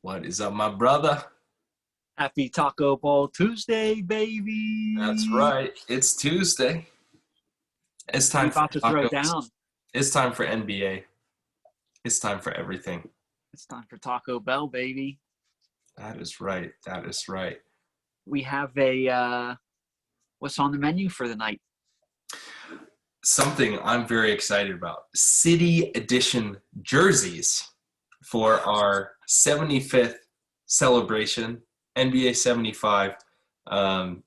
What is up, my brother? Happy Taco Ball Tuesday, baby. That's right. It's Tuesday. It's We time for about to throw tacos. down. It's time for NBA. It's time for everything. It's time for Taco Bell, baby. That is right. That is right. We have a what's on the menu for the night? Something I'm very excited about. City Edition jerseys for our 75th celebration, NBA 75. I'm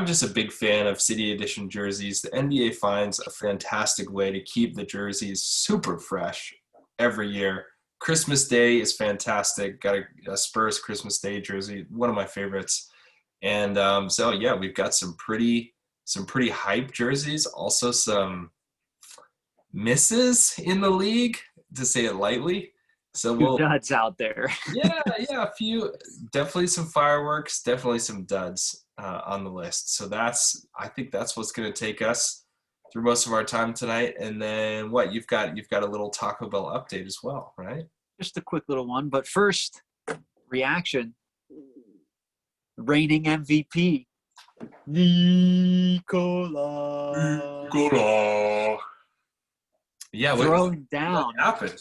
just a big fan of City Edition jerseys. The NBA finds a fantastic way to keep the jerseys super fresh every year. Christmas Day is fantastic. Got a Spurs Christmas Day jersey, one of my favorites. And so yeah, we've got some pretty hype jerseys. Also some misses in the league, to say it lightly. So Two duds out there. yeah, a few, definitely some fireworks, definitely some duds on the list. So I think that's what's going to take us through most of our time tonight. And then what you've got a little Taco Bell update as well, right? Just a quick little one, but first reaction. Reigning MVP, Nikola. Yeah, throwing down what happened?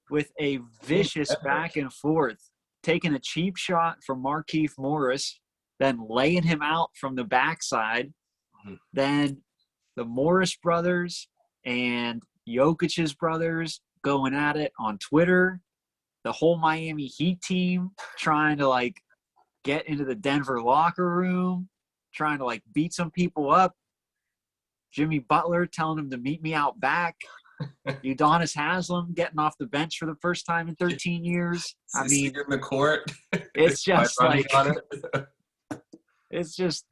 with a vicious back and forth, taking a cheap shot from Markieff Morris, then laying him out from the backside. Then the Morris brothers and Jokic's brothers going at it on Twitter. The whole Miami Heat team trying to get into the Denver locker room, trying to beat some people up. Jimmy Butler telling him to meet me out back. Udonis Haslem getting off the bench for the first time in 13 years. I mean, in the court. It's just it's just,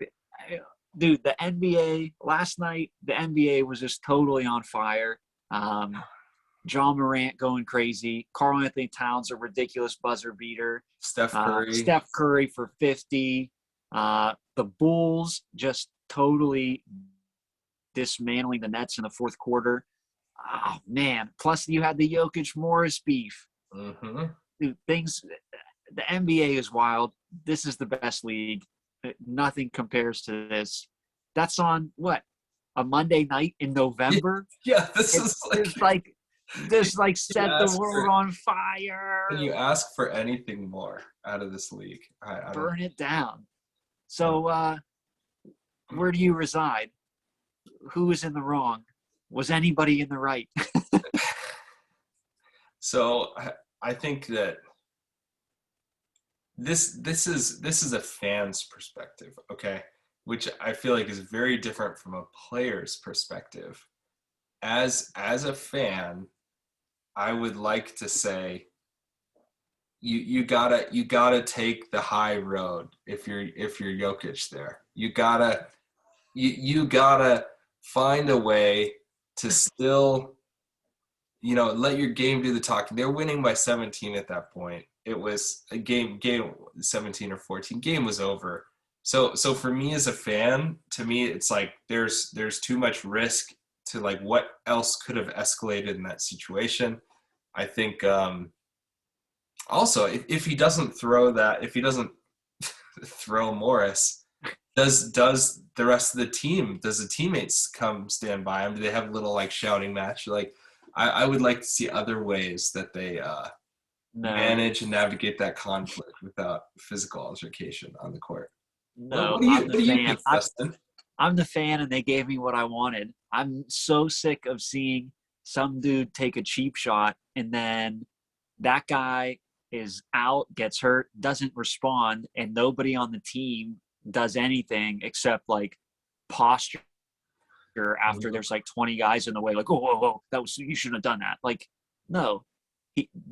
dude, the NBA last night, the NBA was just totally on fire. John Morant going crazy. Karl Anthony Towns, a ridiculous buzzer beater. Steph Curry for 50. The Bulls just totally dismantling the Nets in the fourth quarter. Oh, man. Plus, you had the Jokic-Morris beef. Mm-hmm. Dude, the NBA is wild. This is the best league. Nothing compares to this. That's on, what, a Monday night in November? Yeah, this is set the world on fire. Can you ask for anything more out of this league? I Burn it down. So where do you reside? Who is in the wrong? Was anybody in the right? So I think that this is a fan's perspective, okay, which I feel like is very different from a player's perspective. As a fan, I would like to say you gotta take the high road if you're Jokic there. You gotta find a way to still, let your game do the talking. They're winning by 17 at that point. It was a game 17 or 14. Game was over. So for me as a fan, to me it's like there's too much risk to what else could have escalated in that situation. I think also if he doesn't throw Morris, does the rest of the team, does the teammates come stand by him? Do they have a little shouting match? I would like to see other ways that they manage and navigate that conflict without physical altercation on the court. No, what do you think, Dustin? I'm the fan, and they gave me what I wanted. I'm so sick of seeing some dude take a cheap shot, and then that guy is out, gets hurt, doesn't respond, and nobody on the team does anything except posture after there's 20 guys in the way. Whoa, you shouldn't have done that. No,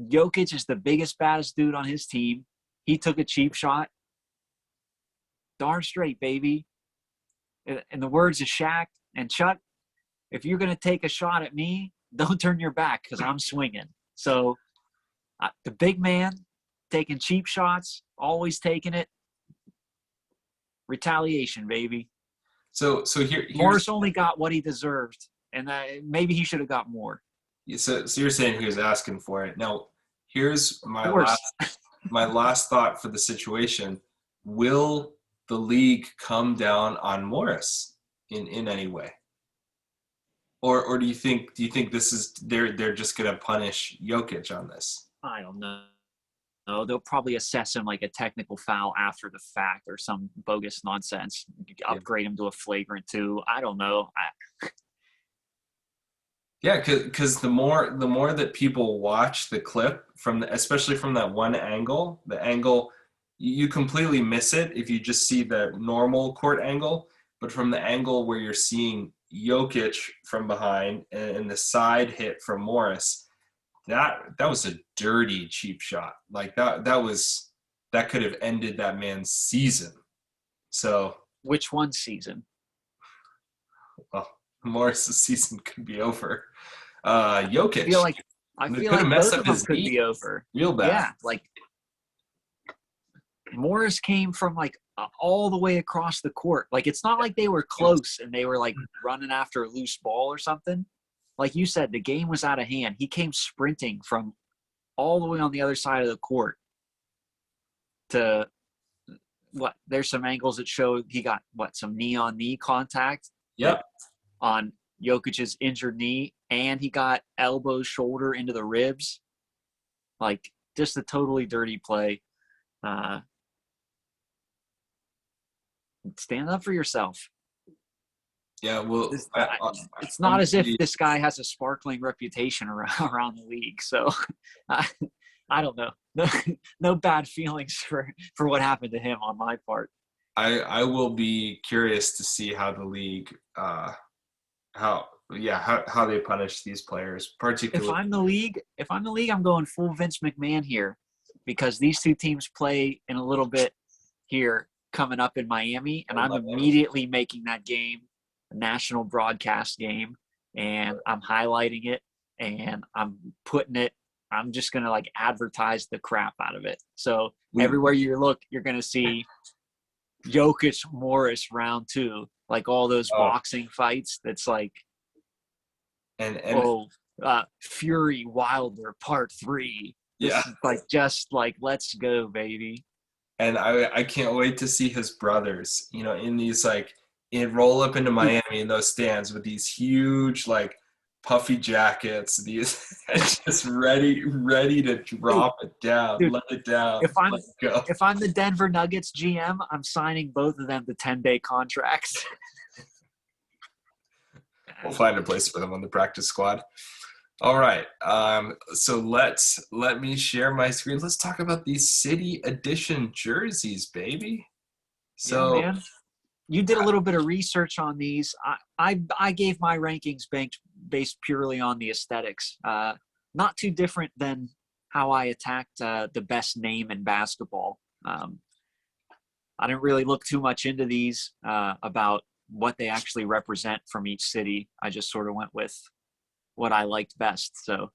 Jokic is the biggest, baddest dude on his team. He took a cheap shot. Darn straight, baby. In the words of Shaq and Chuck, if you're going to take a shot at me, don't turn your back because I'm swinging. So the big man taking cheap shots, always taking it. Retaliation, baby. So Morris only got what he deserved, and maybe he should have got more. So you're saying he was asking for it. Now, here's my my last thought for the situation: will the league come down on Morris in any way, or do you think this is they're just gonna punish Jokic on this? I don't know. No, they'll probably assess him like a technical foul after the fact or some bogus nonsense. Yeah, Upgrade him to a flagrant 2. I don't know. yeah, because the more that people watch the clip especially from that one angle, the angle you completely miss it if you just see the normal court angle, but from the angle where you're seeing Jokic from behind and the side hit from Morris, that was a dirty cheap shot. Like that could have ended that man's season. So, Which one season? well, Morris's season could be over. I feel Jokic, like I it feel could have like messed both up of them his could knee be over. real bad. Yeah, like Morris came from like all the way across the court. Like it's not like they were close and they were like running after a loose ball or something. Like you said, the game was out of hand. He came sprinting from all the way on the other side of the court to what? There's some angles that show he got some knee on knee contact Yep. on Jokic's injured knee, and he got elbow, shoulder into the ribs. Like just a totally dirty play. Stand up for yourself. Yeah, well, It's I'm not as if really, this guy has a sparkling reputation around the league. So I, I don't know. No bad feelings for what happened to him on my part. I will be curious to see how the league, how they punish these players, If particularly. I'm the league, I'm going full Vince McMahon here because these two teams play in a little bit here coming up in Miami, and I'm immediately making that game a national broadcast game, and I'm highlighting it, and I'm putting it. I'm just gonna like advertise the crap out of it. So everywhere you look, you're gonna see Jokic Morris round 2, like all those Oh, boxing fights. That's like and Fury Wilder Part 3. This yeah, is like just like let's go, baby. and I can't wait to see his brothers, in these like roll up into Miami in those stands with these huge like puffy jackets, these just ready to drop it down, Dude, let it down, if I'm let it go. if I'm the Denver Nuggets GM, I'm signing both of them to 10-day contracts. We'll find a place for them on the practice squad. All right. So let me share my screen. Let's talk about these city edition jerseys, baby. Yeah, So man. You did a little bit of research on these. I gave my rankings based purely on the aesthetics. Not too different than how I attacked the best name in basketball. I didn't really look too much into these about what they actually represent from each city. I just sort of went with what I liked best. So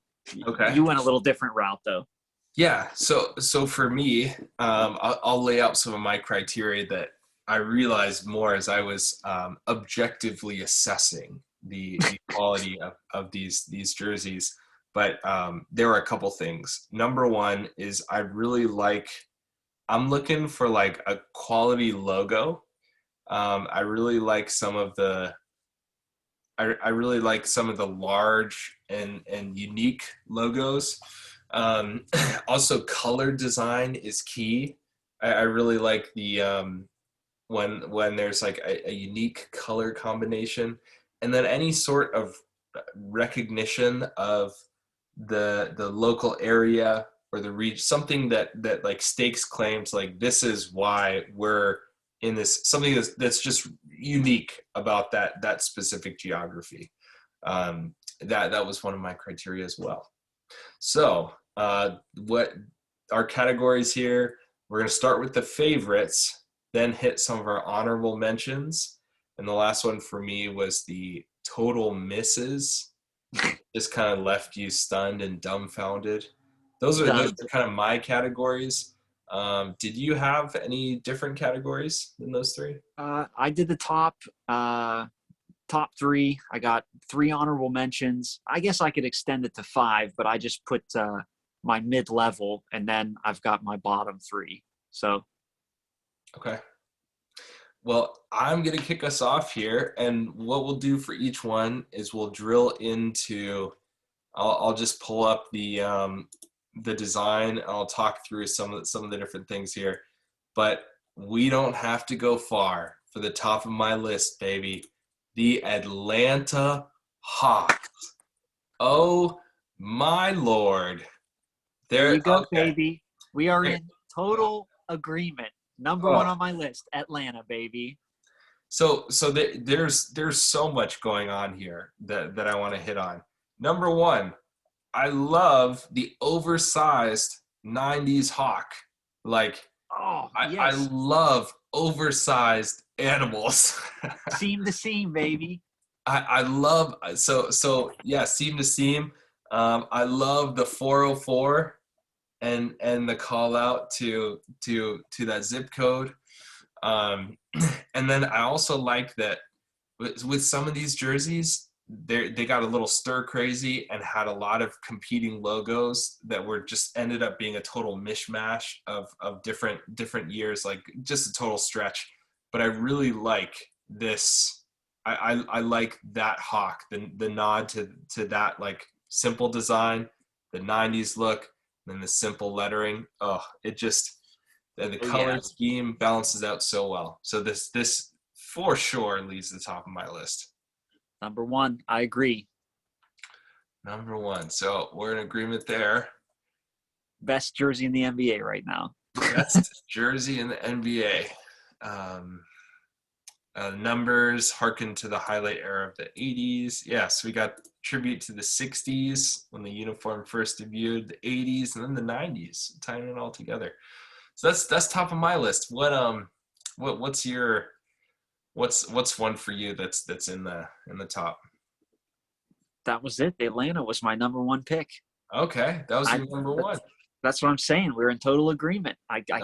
okay. you went a little different route though. Yeah. So for me, I'll lay out some of my criteria that I realized more as I was objectively assessing the quality of these jerseys. But there were a couple things. Number one is I'm looking for like a quality logo. I really like some of the I really like some of the large and unique logos. Also, color design is key. I really like the when there's like a unique color combination, and then any sort of recognition of the local area or the region, something that like stakes claims like this is why we're in this, something that's just unique about that specific geography. That was one of my criteria as well. So what our categories here, we're going to start with the favorites, then hit some of our honorable mentions, and the last one for me was the total misses. Just kind of left you stunned and dumbfounded. Those Done. are kind of my categories. Did you have any different categories than those three? I did the top 3. I got 3 honorable mentions. I guess I could extend it to 5, but I just put my mid-level, and then I've got my bottom three. So Okay. Well, I'm going to kick us off here, and what we'll do for each one is we'll drill into. I'll just pull up the design, and I'll talk through some of the different things here. But we don't have to go far for the top of my list, baby. The Atlanta Hawks. Oh my Lord! there They're you go, okay. baby. We are in total agreement. Number one Oh. on my list, Atlanta, baby. There's so much going on here that I want to hit on. Number one, I love the oversized 90s hawk. Like, Oh, I yes. love oversized animals. Seam to seam, baby. I love yeah, seam to seam. I love the 404 and the call out to that zip code. And then I also like that with some of these jerseys, they got a little stir crazy and had a lot of competing logos that were just ended up being a total mishmash of different years, like just a total stretch. But I really like this. I like that hawk, the nod to that like simple design, the 90s look, and then the simple lettering. Oh, it just the Oh, color yeah. scheme balances out so well. So this for sure leads to the top of my list. Number one, I agree. Number one. So we're in agreement there. Best jersey in the NBA right now. Best jersey in the NBA. Um, Numbers harken to the highlight era of the 80s. Yes, we got tribute to the 60s when the uniform first debuted, the 80s, and then the 90s, tying it all together. So that's top of my list. What's your what's one for you that's in the top? That was it. Atlanta was my number one pick. Okay, that was I your number one. That's what I'm saying. We're in total agreement. Okay.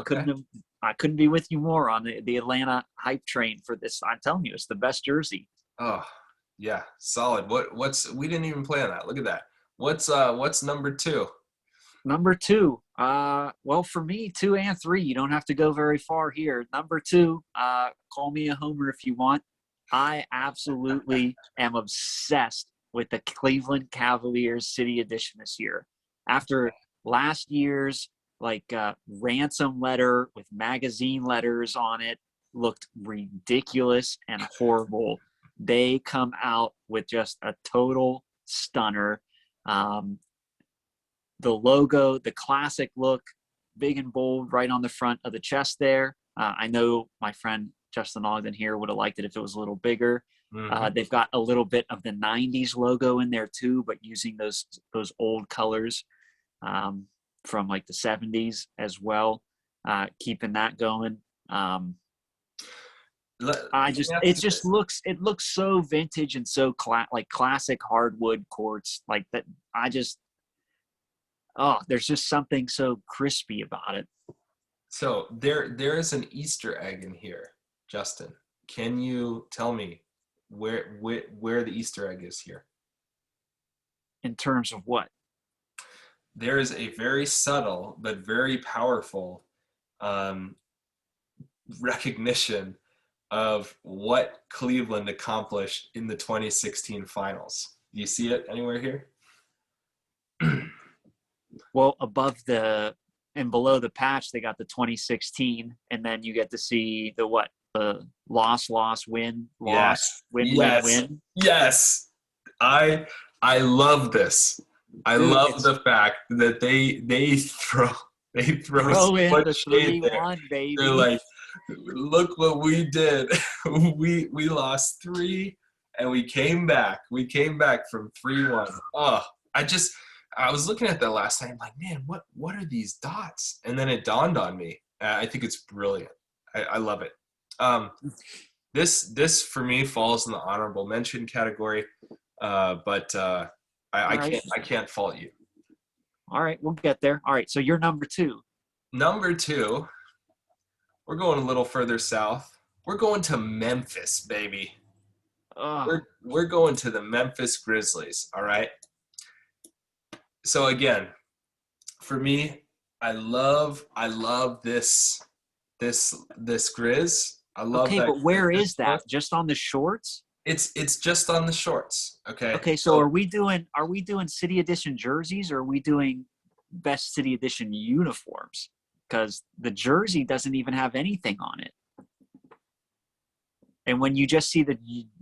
I couldn't be with you more on the Atlanta hype train for this. I'm telling you, it's the best jersey. Oh, yeah, solid. What's we didn't even play on that. Look at that. What's number two? Number two, well, for me, 2 and 3, you don't have to go very far here. Number two, call me a homer if you want. I absolutely am obsessed with the Cleveland Cavaliers City Edition this year. After last year's ransom letter with magazine letters on it looked ridiculous and horrible. They come out with just a total stunner. The logo, the classic look, big and bold right on the front of the chest there. I know my friend Justin Ogden here would have liked it if it was a little bigger. Mm-hmm. They've got a little bit of the 90s logo in there too, but using those old colors from like the 70s as well, keeping that going. It looks so vintage and so like classic hardwood courts like that. There's just something so crispy about it. So there is an Easter egg in here, Justin. Can you tell me where the Easter egg is here? In terms of what? There is a very subtle but very powerful recognition of what Cleveland accomplished in the 2016 finals. Do you see it anywhere here? Well, above and below the patch, they got the 2016, and then you get to see the loss, win, loss, win. Yes. I love this. I Dude, love the fact that they throw throw in so the much shade there. 3-1, baby. They're like, look what we did. we lost 3 and we came back. We came back from 3-1. Oh, I was looking at that last night. I'm like, man, what are these dots? And then it dawned on me. I think it's brilliant. I love it. This for me falls in the honorable mention category, but I can't fault you. All right, we'll get there. All right, so you're number two. Number two, we're going a little further south. We're going to Memphis, baby. We're going to the Memphis Grizzlies. All right. So again, For me, I love this Grizz. I love Okay, that but where Grizz is that? look. Just on the shorts? It's just on the shorts. Okay, Okay, so so are we doing city edition jerseys, or are we doing best city edition uniforms? Because the jersey doesn't even have anything on it. And when you just see the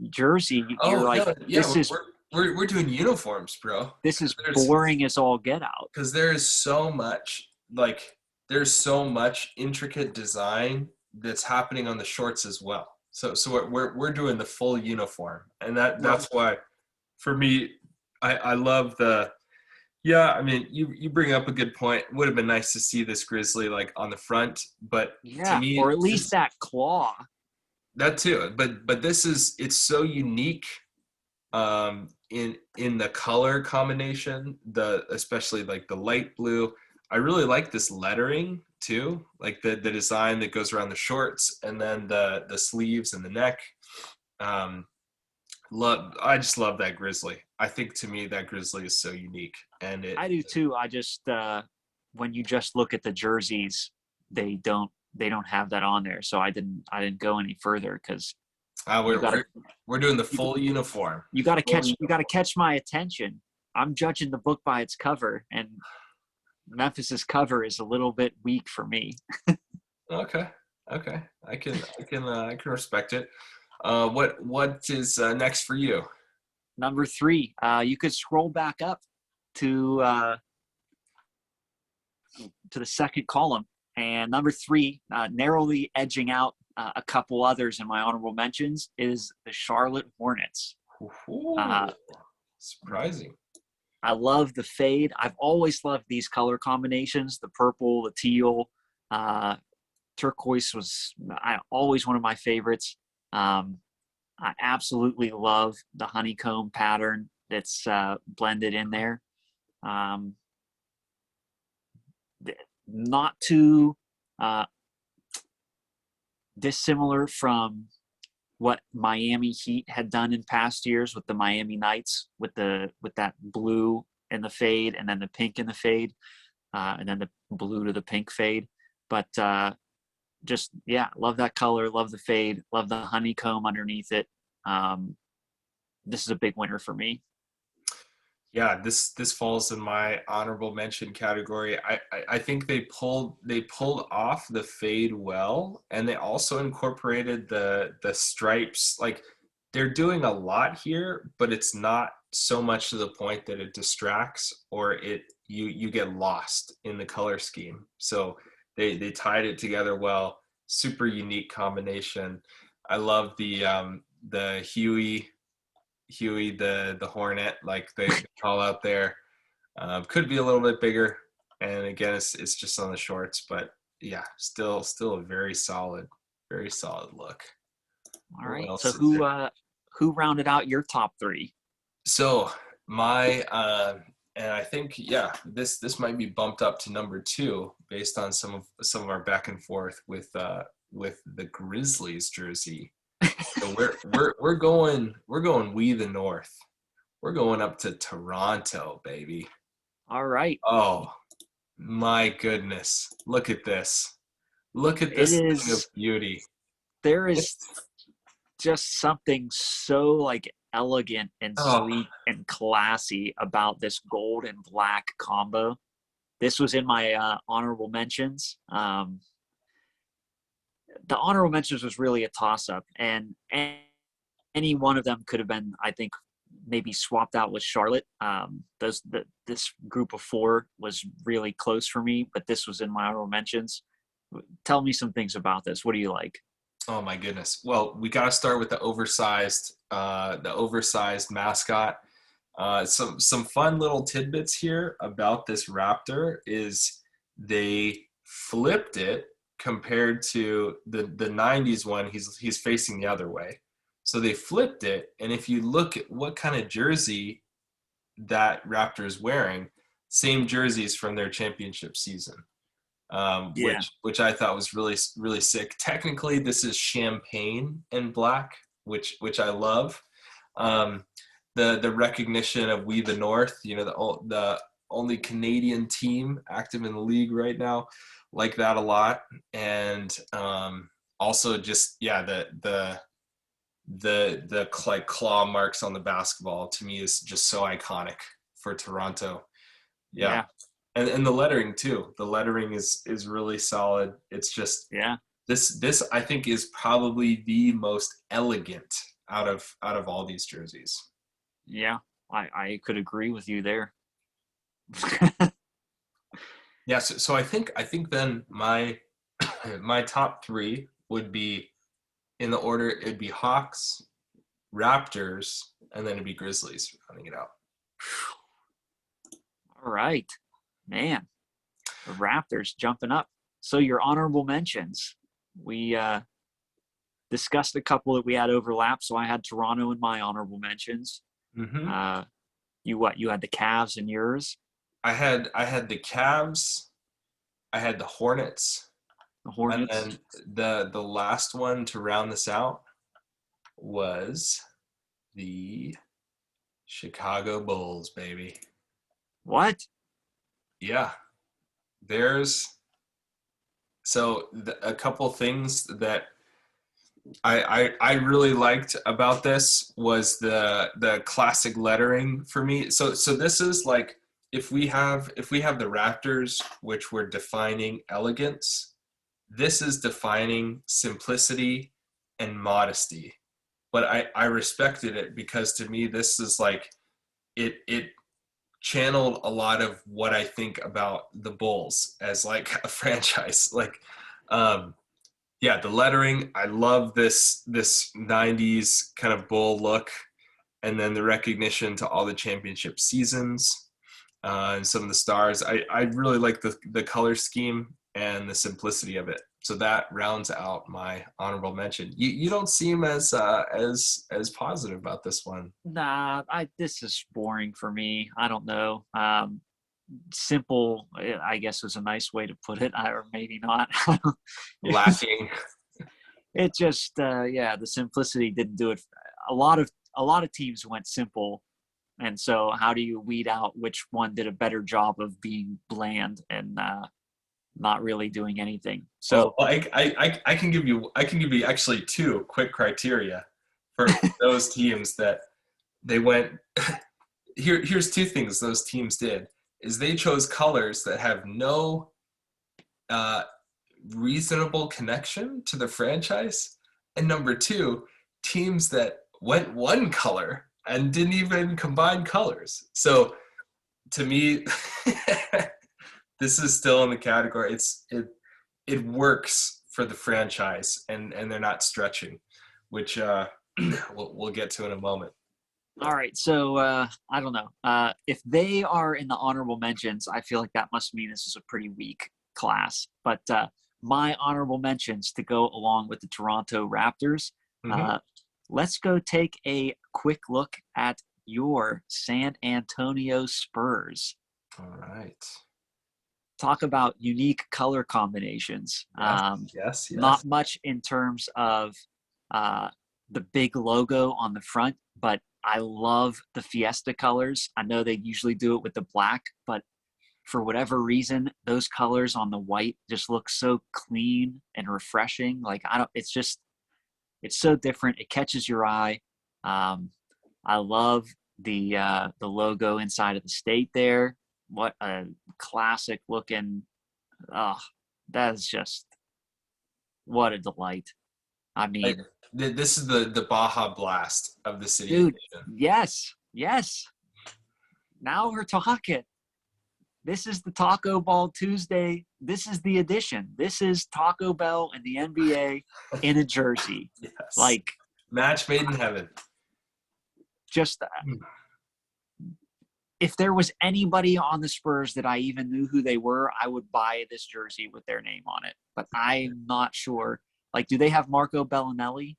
jersey, you're oh like, no, yeah, this is we're doing uniforms, bro. this is There's boring as all get out. because there is so much like there's so much intricate design that's happening on the shorts as well. So we're doing the full uniform, and Well, that's why for me I love the yeah. I mean, you bring up a good point. Would have been nice to see this grizzly like on the front, but to yeah, or me at least this that claw. that too. But this is it's so unique in the color combination, the especially like the light blue. I really like this lettering too, like the design that goes around the shorts and then the sleeves and the neck. um I just love that grizzly. I think to me that grizzly is so unique, and it I do too. I just when you just look at the jerseys, they don't have that on there. So I didn't go any further because uh, you we're, got to we're we're doing the you, full uniform. you got to Full catch you got to uniform. catch my attention. I'm judging the book by its cover, and Memphis's cover is a little bit weak for me. Okay, okay, I can respect it. What is next for you? Number three, you could scroll back up to uh, to the second column, and number three, narrowly edging out a couple others in my honorable mentions, is the Charlotte Hornets. Ooh, Uh, surprising. I love the fade. I've always loved these color combinations: the purple, the teal, uh, turquoise was always one of my favorites. Um, I absolutely love the honeycomb pattern that's blended in there. Um, not too uh, dissimilar from what Miami Heat had done in past years with the Miami Knights, with that blue in the fade and then the pink in the fade, and then the blue to the pink fade. But just yeah, love that color, love the fade, love the honeycomb underneath it. Um, this is a big winner for me. Yeah, this falls in my honorable mention category. I think they pulled off the fade well, and they also incorporated the stripes. Like they're doing a lot here, but it's not so much to the point that it distracts or you get lost in the color scheme. So they tied it together well. Super unique combination. I love the Huey the Hornet, like they call out there. Could be a little bit bigger, and again, it's just on the shorts, but yeah, still a very solid look. All What right. So else is there? who rounded out your top three? So my and I think yeah, this might be bumped up to number two based on some of our back and forth with the Grizzlies jersey. So we're going we the North. We're going up to Toronto, baby. All right. Oh my goodness. Look at this. Look at It this thing of is beauty. there is It's, just something so like elegant and oh, sleek and classy about this gold and black combo. This was in my honorable mentions. The honorable mentions was really a toss up, and any one of them could have been, I think, maybe swapped out with Charlotte. This group of four was really close for me, but this was in my honorable mentions. Tell me some things about this. What do you like? oh my goodness. Well, we got to start with the oversized mascot. Some fun little tidbits here about this Raptor is they flipped it compared to the '90s one. He's facing the other way, so they flipped it. And if you look at what kind of jersey that Raptor is wearing, same jerseys from their championship season, Yeah. which I thought was really sick. Technically, this is champagne and black, which I love. Um, the recognition of We the North, the only Canadian team active in the league right now. Like that a lot. And also just the like claw marks on the basketball to me is just so iconic for Toronto. Yeah. Yeah. And the lettering too. The lettering is really solid. It's just Yeah. this I think is probably the most elegant out of all these jerseys. Yeah. I could agree with you there. Yeah, so I think then my my top three would be in the order it'd be Hawks, Raptors, and then it'd be Grizzlies rounding it out. All right. Man, the Raptors jumping up. So your honorable mentions. We discussed a couple that we had overlap. So I had Toronto in my honorable mentions. Mm-hmm. You what? You had the Cavs in yours. I had the Cavs, I had the Hornets, The and Hornets. then the last one to round this out was the Chicago Bulls, baby. What? Yeah, there's a couple things that I really liked about this was the classic lettering for me. So this is like if we have the Raptors, which were defining elegance, this is defining simplicity and modesty. But I respected it because to me this is like it channeled a lot of what I think about the Bulls as like a franchise. Like um yeah, the lettering, I love this 90s kind of bull look, and then the recognition to all the championship seasons and some of the stars. I really like the color scheme and the simplicity of it. So that rounds out my honorable mention. You don't seem as positive about this one. Nah, this is boring for me. I don't know. Simple, I guess, is a nice way to put it, or maybe not. Lacking. It just, yeah, the simplicity didn't do it. A lot of teams went simple, and so how do you weed out which one did a better job of being bland and not really doing anything? Well, So I can give you actually two quick criteria for those teams that they went here's two things those teams did is they chose colors that have no uh, reasonable connection to the franchise, and number two, teams that went one color and didn't even combine colors. So to me, this is still in the category. It works for the franchise, and they're not stretching, which we'll get to in a moment. all right, so I don't know. If they are in the honorable mentions, I feel like that must mean this is a pretty weak class. But my honorable mentions to go along with the Toronto Raptors. Mm-hmm. Let's go take a quick look at your San Antonio Spurs. All right. Talk about unique color combinations. Yes. Not much in terms of the big logo on the front, but I love the Fiesta colors. I know they usually do it with the black, but for whatever reason, those colors on the white just look so clean and refreshing. Like it's so different. It catches your eye. I love the logo inside of the state there. What a classic looking. Oh, that is just what a delight. I Like, mean, this is the Baja Blast of the city dude, edition. yes. Now we're talking. This is the Taco Ball Tuesday. This is the edition. This is Taco Bell and the NBA in a jersey. Yes. Like, match made in heaven. Just if there was anybody on the Spurs that I even knew who they were, I would buy this jersey with their name on it. But I'm not sure. Like, do they have Marco Bellinelli?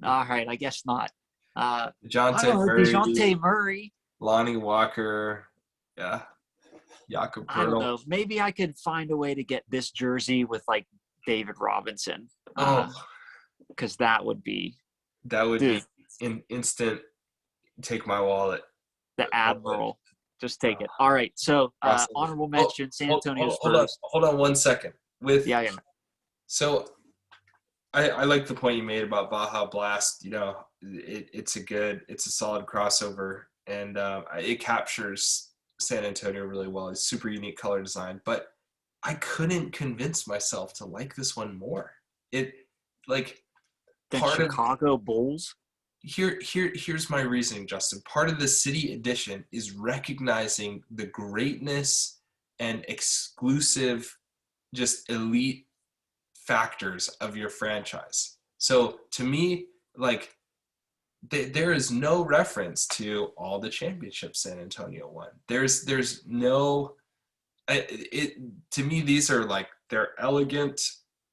All right, I guess not. I don't DeJounte know, Murray, DeJounte Murray. Lonnie Walker, yeah, Jakob I don't Poeltl. know. Maybe I could find a way to get this jersey with like David Robinson. Because that would be, that would dude. be an instant take my wallet. The Admiral. Just take it. All right. So Crossover. honorable Oh, mention: San Antonio hold on, Spurs. hold on 1 second. Yeah, yeah. So I like the point you made about Baja Blast. It's a solid crossover, and it captures San Antonio really well. It's super unique color design, but I couldn't convince myself to like this one more. It like Then part of Chicago Bulls. here's my reasoning, Justin. Part of the city edition is recognizing the greatness and exclusive, just elite factors of your franchise. So to me, like there is no reference to all the championships San Antonio won. There's no it to me, these are like, they're elegant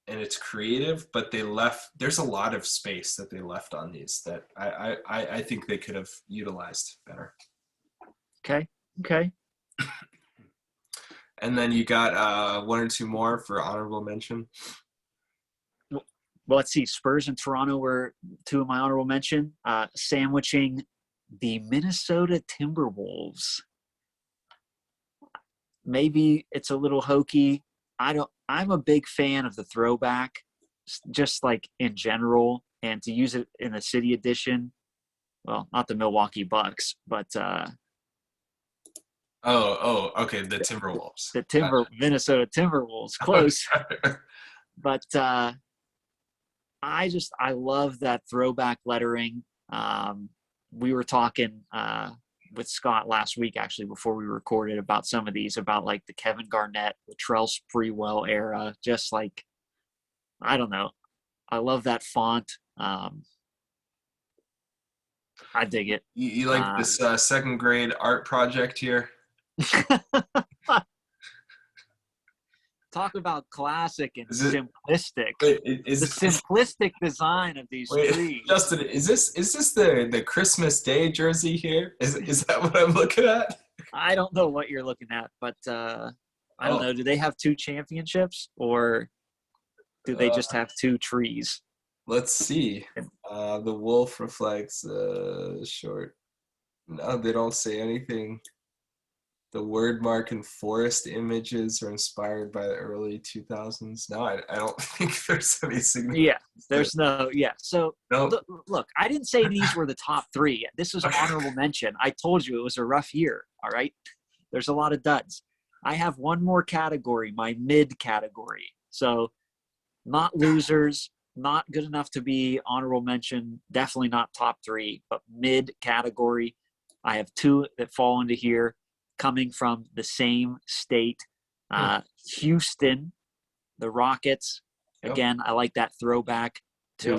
and it's creative, but there's a lot of space that they left on these that I think they could have utilized better. Okay. Okay. And then you got one or two more for honorable mention. Well, let's see. Spurs and Toronto were two of my honorable mention. Sandwiching the Minnesota Timberwolves. Maybe it's a little hokey. I'm a big fan of the throwback, just like in general, and to use it in the city edition. Well, not the Milwaukee Bucks, but Okay, the Timberwolves. the Minnesota Timberwolves. Close. But I love that throwback lettering. We were talking with Scott last week, actually, before we recorded, about some of these, about like the Kevin Garnett, the Latrell Sprewell era. Just like, I don't know. I love that font. I dig it. You like this second grade art project here? Talk about classic and Is it, simplistic. wait, The simplistic design of these wait, trees. Justin, is this the Christmas Day jersey here? Is that what I'm looking at? I don't know what you're looking at, but I don't know. Do they have two championships, or do they just have two trees? Let's see. The wolf reflects short. No, they don't say anything. The word mark and forest images are inspired by the early 2000s. No, I don't think there's any significance. Yeah, there's no. Yeah. So Nope. look, I didn't say these were the top three. This was honorable mention. I told you it was a rough year. All right. There's a lot of duds. I have one more category, my mid category. So not losers, not good enough to be honorable mention, definitely not top three, but mid category. I have two that fall into here, coming from the same state. Houston, the Rockets. Again, I like that throwback to,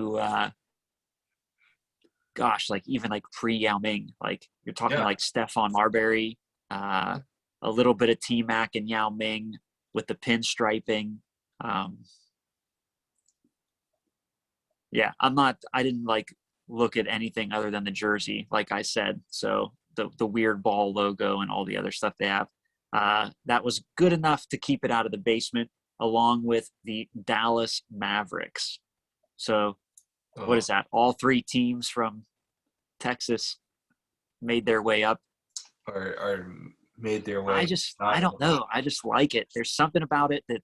like even like pre-Yao Ming. Like you're talking like Stephon Marbury, a little bit of T-Mac and Yao Ming with the pinstriping. I didn't like look at anything other than the jersey, like I said. So the weird ball logo and all the other stuff they have. That was good enough to keep it out of the basement, along with the Dallas Mavericks. So what is that? All three teams from Texas made their way up. Or made their way. I don't know. I just like it. There's something about it that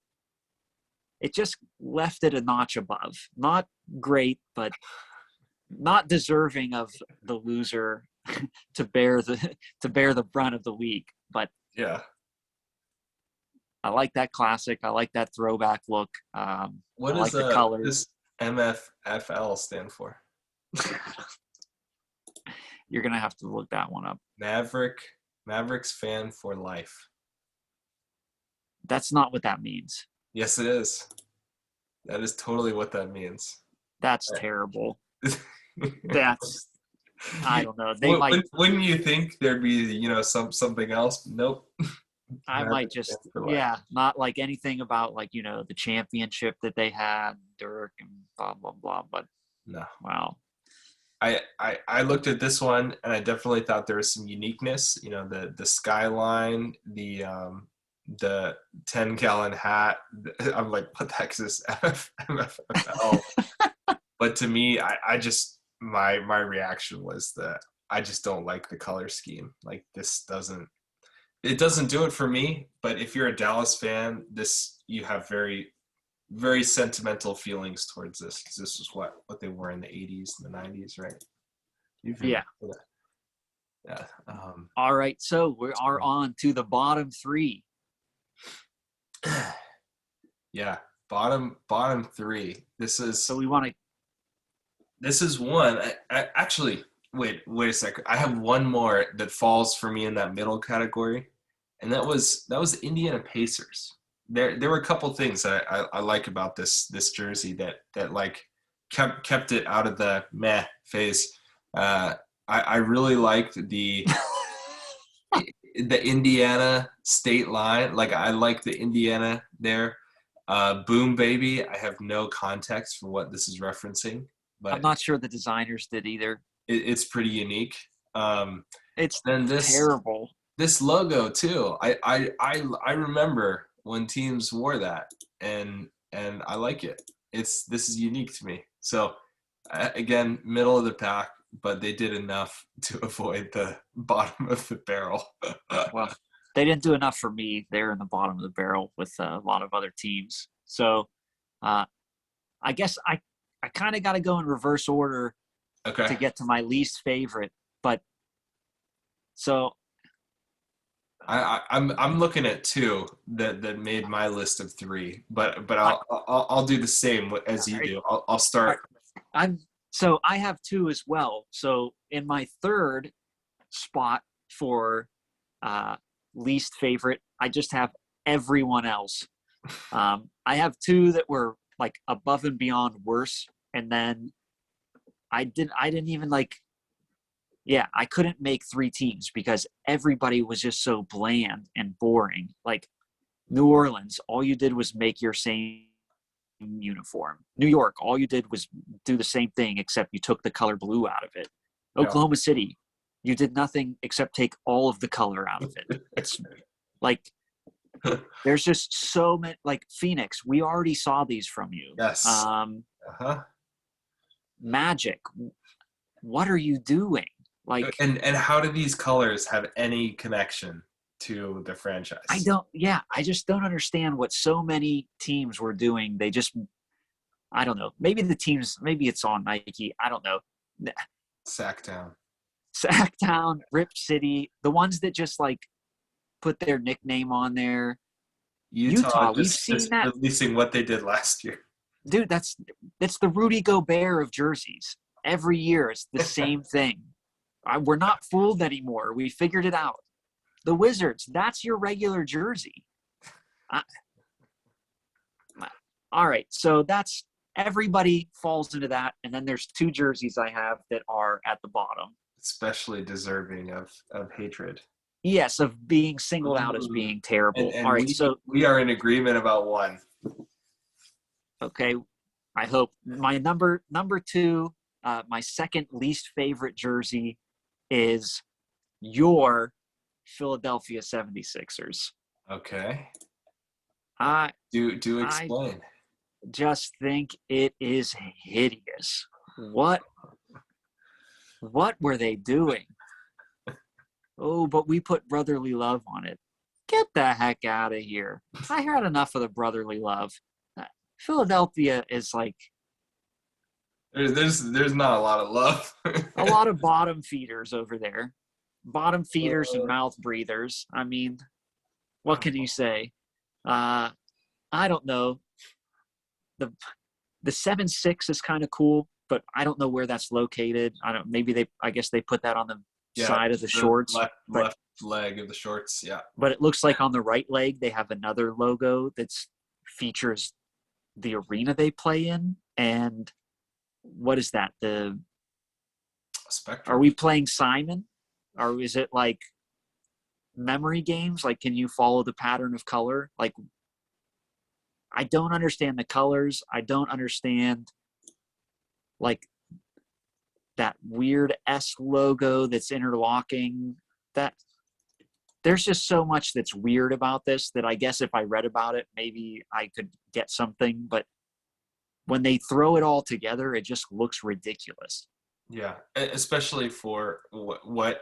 it just left it a notch above. Not great, but not deserving of the loser to bear the brunt of the week. But yeah, I like that classic. I like that throwback look. What does the colors. This MFFL stand for? You're gonna have to look that one up. Mavericks fan for life. That's not what that means. Yes, it is. That is totally what that means. That's terrible. That's, I don't know. They Wouldn't you think there'd be something else? Nope. I might just not like anything about like the championship that they had, Dirk and blah blah blah. But no, wow. I looked at this one and I definitely thought there was some uniqueness. The skyline, the 10-gallon hat. I'm like, what the heck is this MFL? But to me, I just my reaction was that I just don't like the color scheme. Like this doesn't it doesn't do it for me. But if you're a Dallas fan, you have very very sentimental feelings towards this because this was what they were in the 80s and the 90s, right? Even Yeah. before that. Yeah. All right. So we are on to the bottom three. Yeah. Bottom three. So we want to. This is one. I actually wait a second. I have one more that falls for me in that middle category, and that was the Indiana Pacers. There were a couple things that I like about this jersey that like kept it out of the meh phase. I really liked the Indiana state line. Like I like the Indiana there. Boom Baby. I have no context for what this is referencing, but I'm not sure the designers did either. it's pretty unique. It's then terrible. This logo too. I remember when teams wore that, and I like it. This is unique to me. So again, middle of the pack, but they did enough to avoid the bottom of the barrel. Well, they didn't do enough for me. They're in the bottom of the barrel with a lot of other teams. So I guess I kind of got to go in reverse order to get to my least favorite. But so I'm looking at two that made my list of three, but I'll do the same as you do. I'll start. So I have two as well. So in my third spot for least favorite, I just have everyone else. I have two that were like above and beyond worse, and then I didn't even like. Yeah, I couldn't make three teams because everybody was just so bland and boring. Like New Orleans, all you did was make your same uniform. New York, all you did was do the same thing except you took the color blue out of it. Yeah. Oklahoma City, you did nothing except take all of the color out of it. It's like there's just so many. Like Phoenix, we already saw these from you. Yes. Magic, what are you doing? Like, and how do these colors have any connection to the franchise? I just don't understand what so many teams were doing. They just, I don't know. Maybe it's on Nike. I don't know. Sacktown, Rip City, the ones that just like put their nickname on there. Utah, we've seen that. Releasing what they did last year. Dude, that's the Rudy Gobert of jerseys. Every year it's the same thing. We're not fooled anymore. We figured it out. The Wizards, that's your regular jersey. All right, so that's everybody falls into that, and then there's two jerseys I have that are at the bottom. Especially deserving of hatred. Yes, of being singled out as being terrible. And all right, so we are in agreement about one. Okay, I hope. My number two, my second least favorite jersey is your Philadelphia 76ers. Okay. Do explain. I just think it is hideous. What were they doing? Oh, but we put brotherly love on it. Get the heck out of here. I had enough of the brotherly love. Philadelphia is like there's not a lot of love. a lot of bottom feeders over there. Bottom feeders and mouth breathers. I mean, what can you say? I don't know. The 7-6 is kind of cool, but I don't know where that's located. I guess they put that on the side of the shorts. Left leg of the shorts, yeah. But it looks like on the right leg they have another logo that features the arena they play in. And what is that? The Spectrum. Are we playing Simon? Or is it like memory games? Like, can you follow the pattern of color? Like, I don't understand the colors. I don't understand like that weird S logo that's interlocking. That there's just so much that's weird about this that I guess if I read about it, maybe I could get something. But when they throw it all together, it just looks ridiculous. Yeah, especially for what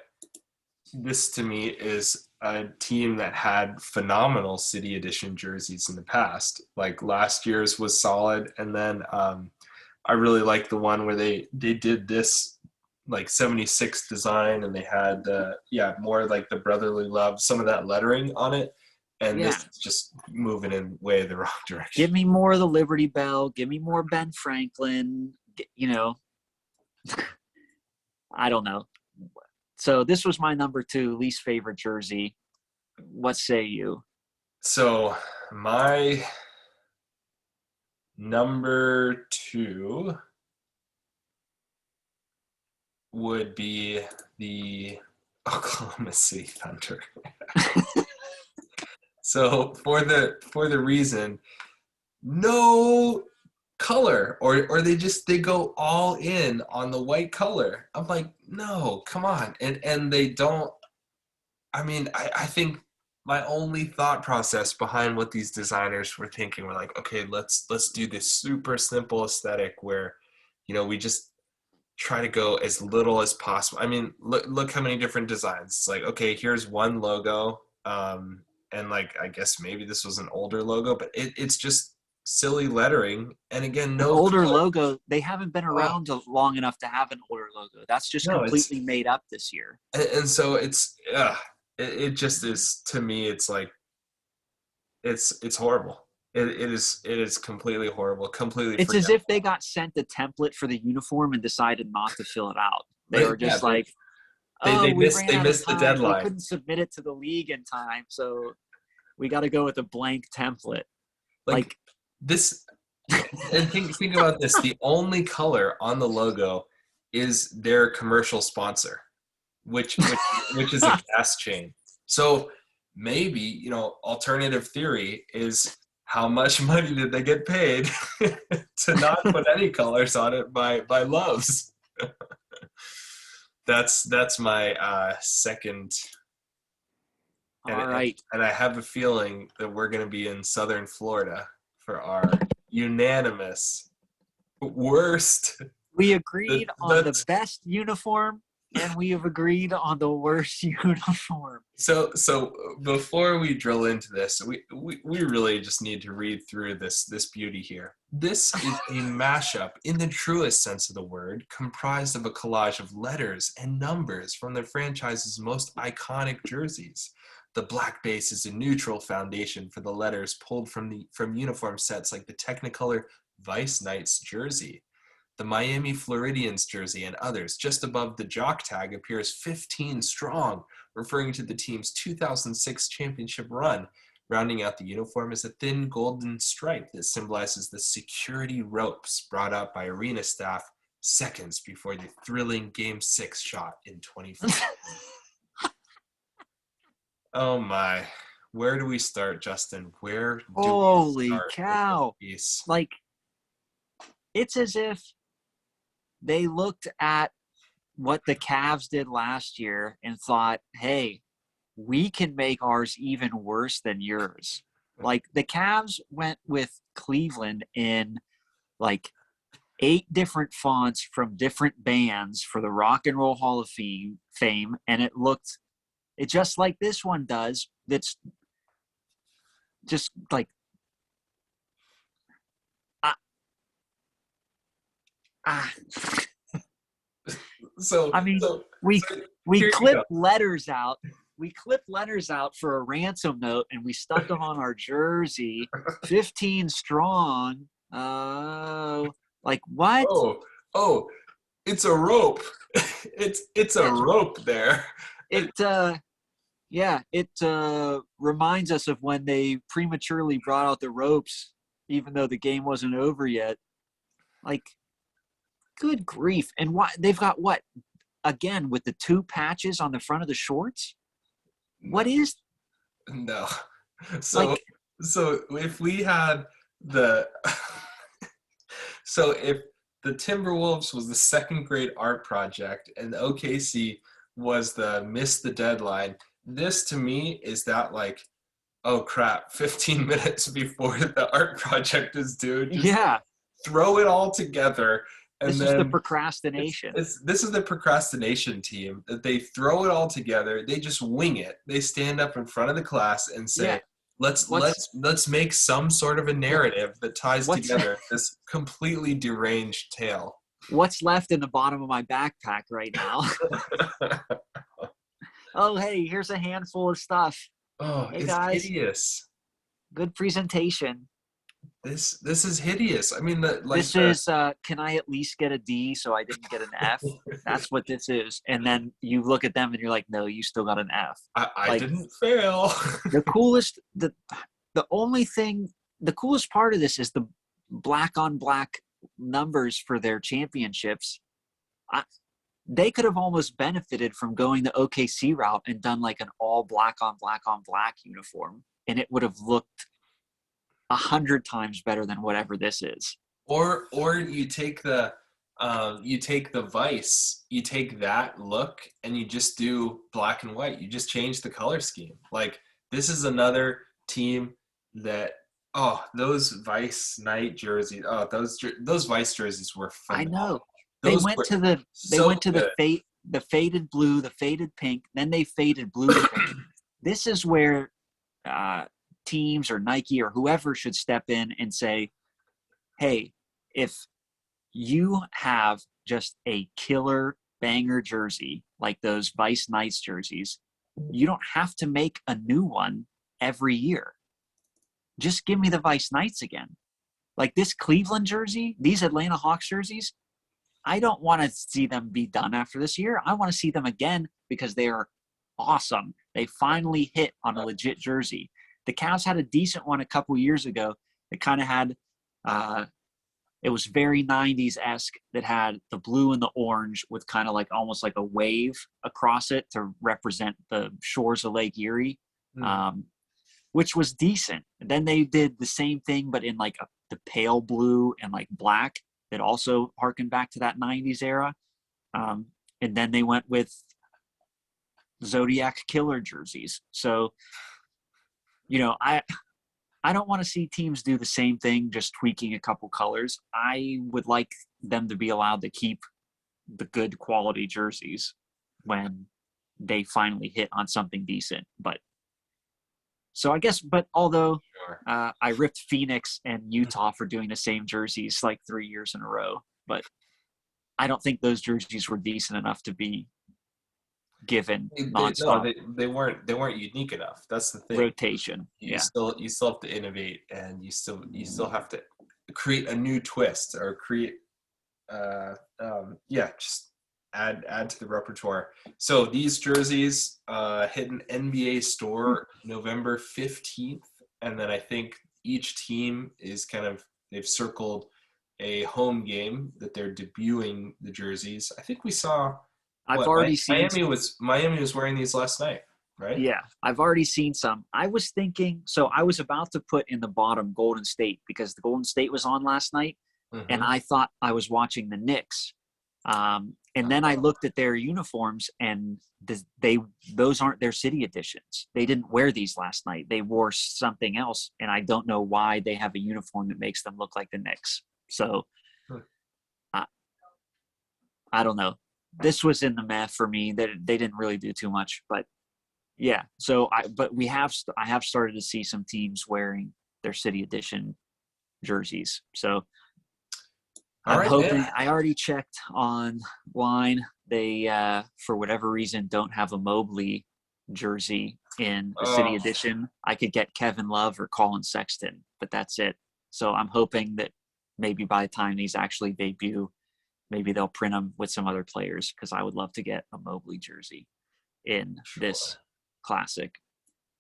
this to me is a team that had phenomenal City Edition jerseys in the past. Like last year's was solid, and then I really like the one where they did this like 76 design, and they had more like the brotherly love, some of that lettering on it, and Yeah. this is just moving in way the wrong Give direction. me more of the Liberty Bell. Give me more Ben Franklin. You know, I don't know. So this was my number 2 least favorite jersey. What say you? So my number 2 would be the Oklahoma City Thunder. So for the reason, no color, or they go all in on the white color. I'm like, no, come on. And they don't. I mean, I think my only thought process behind what these designers were thinking were like, okay, let's do this super simple aesthetic where, we just try to go as little as possible. I mean, look how many different designs. It's like, okay, here's one logo, and like I guess maybe this was an older logo, but it's just silly lettering, and again, An no older color. logo. They haven't been Oh, around long enough to have an older logo. That's just no, it's completely made up this year. and so it just is to me. It's like it's horrible. It is completely horrible. Completely It's as if they forgettable. got sent a template for the uniform and decided not to fill it out. They Like were yeah, just like, they oh, we missed ran they out of missed the time. We deadline. couldn't submit it to the league in time. So we got to go with a blank template. Like Like, this. And think about this. The only color on the logo is their commercial sponsor, which is a gas chain. So maybe, alternative theory is how much money did they get paid to not put any colors on it by Loves? That's my second, and all right. and I have a feeling that we're going to be in Southern Florida for our unanimous worst. We The, agreed on the the best uniform and we have agreed on the worst uniform. So before we drill into this, we really just need to read through this beauty here. This is a mashup in the truest sense of the word, comprised of a collage of letters and numbers from the franchise's most iconic jerseys. The black base is a neutral foundation for the letters pulled from uniform sets like the Technicolor Vice Knights jersey. The Miami Floridians jersey and others. Just above the jock tag appears 15 strong, referring to the team's 2006 championship run. Rounding out the uniform is a thin golden stripe that symbolizes the security ropes brought out by arena staff seconds before the thrilling Game 6 shot in 2014. Oh my. Where do we start, Justin? Where do we Holy start with this cow. piece? Like, it's as if they looked at what the Cavs did last year and thought, hey, we can make ours even worse than yours. Like, the Cavs went with Cleveland in like 8 different fonts from different bands for the Rock and Roll Hall of Fame, and it just like this one does. That's just like ah, ah. So, I mean, so, we so we here you clipped go. letters out. We clipped letters out for a ransom note, and we stuck them on our jersey. 15 strong. Like what? Oh, oh, it's a rope. It's a Yeah, rope there. it reminds us of when they prematurely brought out the ropes, even though the game wasn't over yet. Like, good grief! And what they've got what again with the 2 patches on the front of the shorts? What No, is no. So like? so if we had the so if the Timberwolves was the second grade art project and the OKC was the miss the deadline, this to me is that like, oh crap, 15 minutes before the art project is due, just Yeah, throw it all together And This is the then procrastination. this is the procrastination team that they throw it all together. They just wing it. They stand up in front of the class and Yeah. say, let's What's let's let's make some sort of a narrative that ties what's together this completely deranged tale. what's left in the bottom of my backpack right now? Oh, hey, here's a handful of stuff. Oh, Hey it's guys, hideous. good presentation. This is hideous. I mean, This is can I at least get a D so I didn't get an F? That's what this is. And then you look at them and you're like, no, you still got an F. I Like didn't fail. the coolest the only thing the coolest part of this is the black on black numbers for their championships. I, they could have almost benefited from going the OKC route and done like an all black on black uniform, and it would have looked 100 times better than whatever this is. Or you take the Vice, you take that look and you just do black and white. You just change the color scheme. Like this is another team that those Vice night jerseys. Oh, those Vice jerseys were I phenomenal. know they Those went were to the they so went to good. the faded blue, the faded pink, then they faded blue to pink. This is where uh, teams or Nike or whoever should step in and say, hey, if you have just a killer banger jersey like those Vice Knights jerseys, you don't have to make a new one every year. Just give me the Vice Knights again. Like this Cleveland jersey, these Atlanta Hawks jerseys, I don't want to see them be done after this year. I want to see them again because they are awesome. They finally hit on a legit jersey. The Cavs had a decent one a couple years ago. It kind of had it was very 90s-esque that had the blue and the orange with kind of like almost like a wave across it to represent the shores of Lake Erie, which was decent. And then they did the same thing, but in like the pale blue and like black that also harkened back to that 90s era. And then they went with Zodiac Killer jerseys. So, I don't want to see teams do the same thing, just tweaking a couple colors. I would like them to be allowed to keep the good quality jerseys when they finally hit on something decent. But although Sure. I ripped Phoenix and Utah for doing the same jerseys like 3 years in a row, but I don't think those jerseys were decent enough to be given No, nonstop they weren't unique enough. That's the thing. rotation. Yeah. You still have to innovate, and you still have to create a new twist or create just add to the repertoire. So these jerseys hit an NBA store November 15th, and then I think each team is they've circled a home game that they're debuting the jerseys. I think we saw I've already seen Miami was wearing these last night, right? Yeah, I've already seen some. I was thinking, so I was about to put in the bottom Golden State because the Golden State was on last night, and I thought I was watching the Knicks. And then I looked at their uniforms, and those aren't their city editions. They didn't wear these last night. They wore something else, and I don't know why they have a uniform that makes them look like the Knicks. So I don't know. This was in the math for me. They didn't really do too much, but yeah. So I have started to see some teams wearing their city edition jerseys. So I'm hoping. Man. I already checked online. They for whatever reason don't have a Mobley jersey in the city edition. I could get Kevin Love or Colin Sexton, but that's it. So I'm hoping that maybe by the time these actually debut, maybe they'll print them with some other players because I would love to get a Mobley jersey in this classic.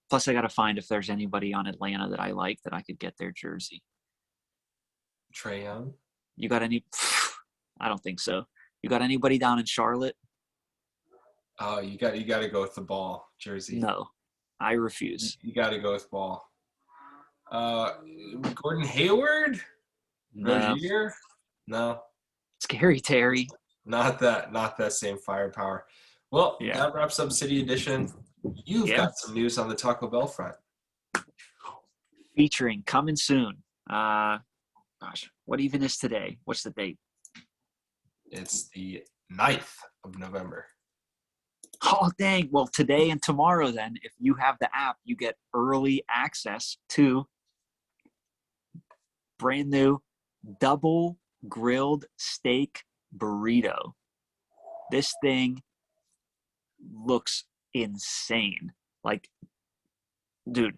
Plus, I got to find if there's anybody on Atlanta that I like that I could get their jersey. Trae Young? You got any? I don't think so. You got anybody down in Charlotte? Oh, you got to go with the Ball jersey. No, I refuse. You got to go with Ball. Gordon Hayward? Rozier? No. Scary Terry. Not that same firepower. Well, that wraps up City Edition. You've got some news on the Taco Bell front. Featuring coming soon. What even is today? What's the date? It's the 9th of November. Oh, dang. Well, today and tomorrow, then, if you have the app, you get early access to brand new double grilled steak burrito. This thing looks insane. Like, dude,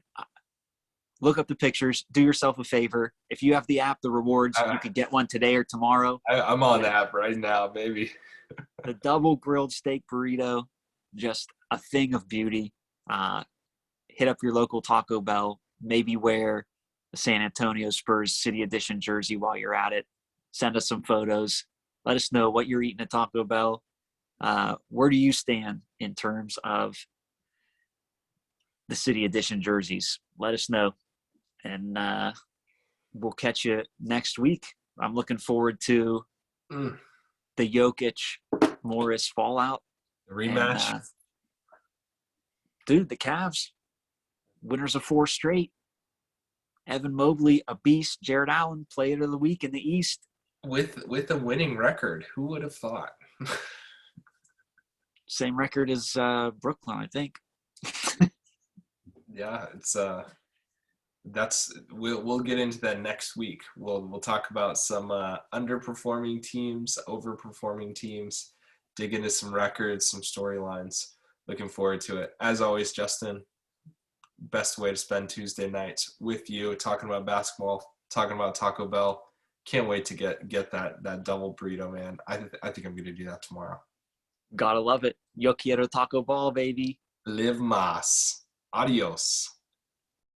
look up the pictures. Do yourself a favor. If you have the app, the rewards, you could get one today or tomorrow. I'm on the app right now, baby. The double grilled steak burrito, just a thing of beauty. Hit up your local Taco Bell. Maybe wear the San Antonio Spurs City Edition jersey while you're at it. Send us some photos. Let us know what you're eating at Taco Bell. Where do you stand in terms of the City Edition jerseys? Let us know. And we'll catch you next week. I'm looking forward to the Jokic Morris fallout. The rematch. And, dude, the Cavs, winners of 4 straight. Evan Mobley, a beast. Jared Allen, player of the week in the East. With a winning record. Who would have thought? Same record as Brooklyn, I think. Yeah, it's we'll get into that next week. We'll talk about some underperforming teams, overperforming teams, dig into some records, some storylines. Looking forward to it. As always, Justin, best way to spend Tuesday nights with you, talking about basketball, talking about Taco Bell. Can't wait to get that double burrito, man. I think I'm gonna do that tomorrow. Gotta love it. Yo quiero Taco Ball, baby. Live más. Adios.